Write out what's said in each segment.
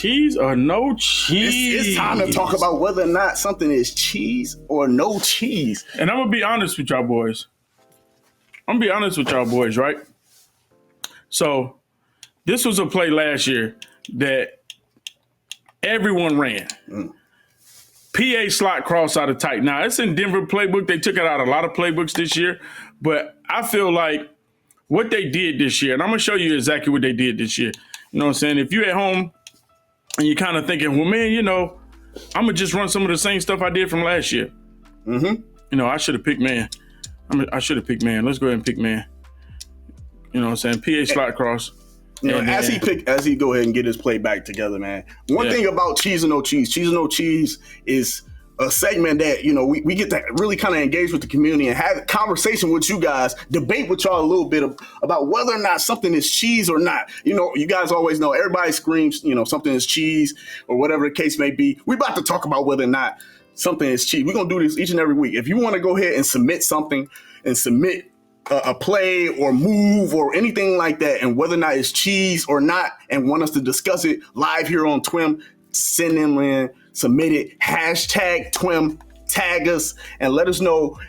Cheese or no cheese? It's time to talk about whether or not something is cheese or no cheese. And I'm going to be honest with y'all boys. Right? So, this was a play last year that everyone ran. PA slot cross out of tight. Now, it's in Denver playbook. They took it out of a lot of playbooks this year. But I feel like what they did this year, and I'm going to show you exactly what they did this year. You know what I'm saying? If you're at home and you're kind of thinking, well, man, I'm going to just run some of the same stuff I did from last year. I should have picked man. I should have picked man. Let's go ahead and pick man. You know what I'm saying? PA slot cross. As he go ahead and get his play back together, man. One thing about Cheese or No Cheese is a segment that, we get to really kind of engage with the community and have a conversation with you guys, debate with y'all a little bit about whether or not something is cheese or not. You guys always know everybody screams, something is cheese or whatever the case may be. We're about to talk about whether or not something is cheese. We're going to do this each and every week. If you want to go ahead and submit something and submit a play or move or anything like that, and whether or not it's cheese or not, and want us to discuss it live here on Twim, send them in, submit it, hashtag Twim, tag us, and let us know,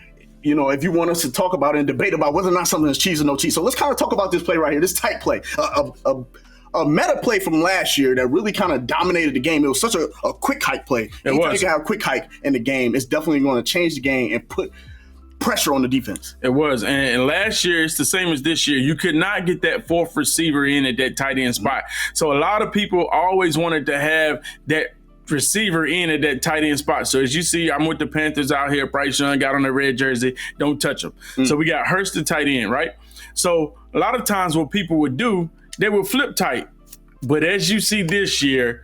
if you want us to talk about it and debate about whether or not something is cheese or no cheese. So let's kind of talk about this play right here, this tight play, a meta play from last year that really kind of dominated the game. It was such a quick hike play. Anytime you can have a quick hike in the game, it's definitely going to change the game and put pressure on the defense. It was. And last year, it's the same as this year. You could not get that fourth receiver in at that tight end spot. So a lot of people always wanted to have that receiver in at that tight end spot. So as you see, I'm with the Panthers out here. Bryce Young got on the red jersey. Don't touch him. So we got Hurst the tight end, right? So a lot of times what people would do, they would flip tight. But as you see this year,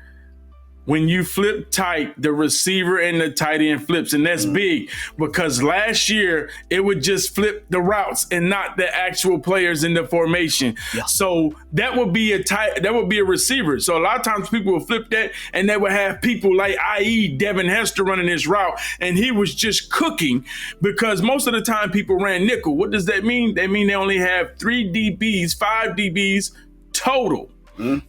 when you flip tight, the receiver and the tight end flips, and that's big because last year it would just flip the routes and not the actual players in the formation. Yeah. So that would be a receiver. So a lot of times people would flip that, and they would have people like, i.e. Devin Hester running this route, and he was just cooking because most of the time people ran nickel. What does that mean? That mean they only have 5 DBs total.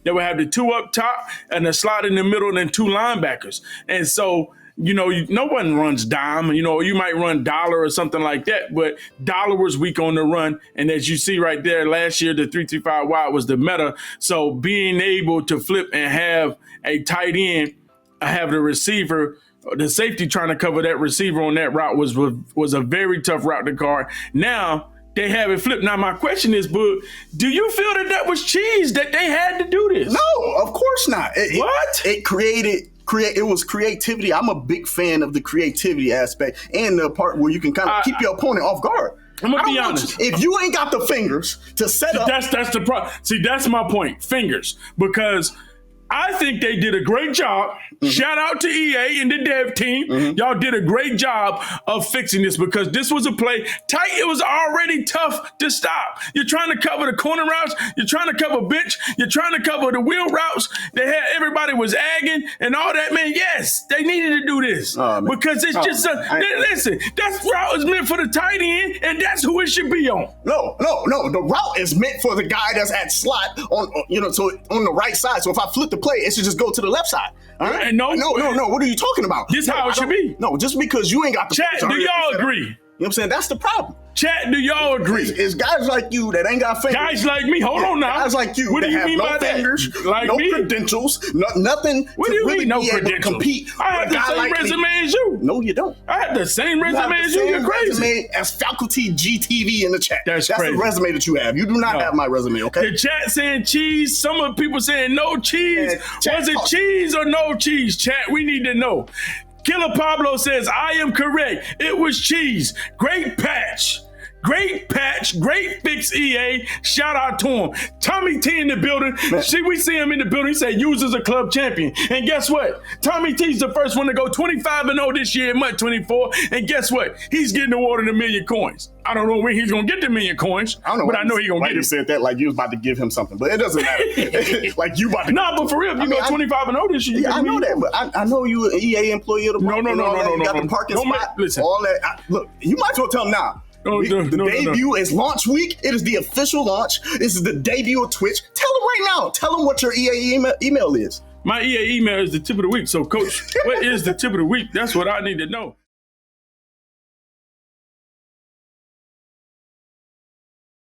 They would have the 2 up top and a slot in the middle and then 2 linebackers. And so, no one runs dime. You might run dollar or something like that, but dollar was weak on the run. And as you see right there, last year, the 3-3-5 wide was the meta. So being able to flip and have a tight end, have the receiver, the safety trying to cover that receiver on that route was a very tough route to guard. Now, they have it flipped. Now, my question is, Boog, do you feel that was cheese that they had to do this? No, of course not. It was creativity. I'm a big fan of the creativity aspect and the part where you can kind of keep your opponent off guard. I'm going to be honest. If you ain't got the fingers to set up. That's the problem. See, that's my point. Fingers. Because I think they did a great job. Shout out to EA and the dev team. Y'all did a great job of fixing this because this was a play tight. It was already tough to stop. You're trying to cover the corner routes. You're trying to cover bench. You're trying to cover the wheel routes. Everybody was agging and all that, man. Yes, they needed to do this because it's listen, that route is meant for the tight end and that's who it should be on. No. The route is meant for the guy that's at slot so on the right side. So if I flip the play, it should just go to the left side. All right? No. What are you talking about? This how it should be. No, just because you ain't got the chat, do y'all agree? You know what I'm saying? That's the problem. Chat, do y'all agree? It's guys like you that ain't got fingers. Guys like me, hold on now. Guys like you what that do you have mean no by fingers, that? Like no me? credentials, nothing what do to you really mean, no be able to credentials? compete. I have the same resume as you. No, you don't. I have the same resume as you. You're crazy. Resume as faculty GTV in the chat. That's crazy. The resume that you have. You do not have my resume, okay? The chat saying cheese. Some of the people saying no cheese. Was it cheese or no cheese? Chat, we need to know. Killer Pablo says, I am correct. It was cheese. Great patch. Great patch, great fix, EA. Shout out to him. Tommy T in the building. We see him in the building. He said, use as a club champion. And guess what? Tommy T's the first one to go 25-0 this year in MUT 24. And guess what? He's getting awarded $1 million coins. I don't know when he's going to get the $1 million coins, I know he's going to get it. You said that like you was about to give him something, but it doesn't matter. Like you about to. Nah, but for real, if you go 25-0 this year, I know that, but I know you an EA employee of the No. You got the parking spot. Listen. All that. Look, you might as well tell him now. The debut is launch week. It is the official launch. This is the debut of Twitch. Tell them right now. Tell them what your EA email is. My EA email is the tip of the week. So, Coach, what is the tip of the week? That's what I need to know.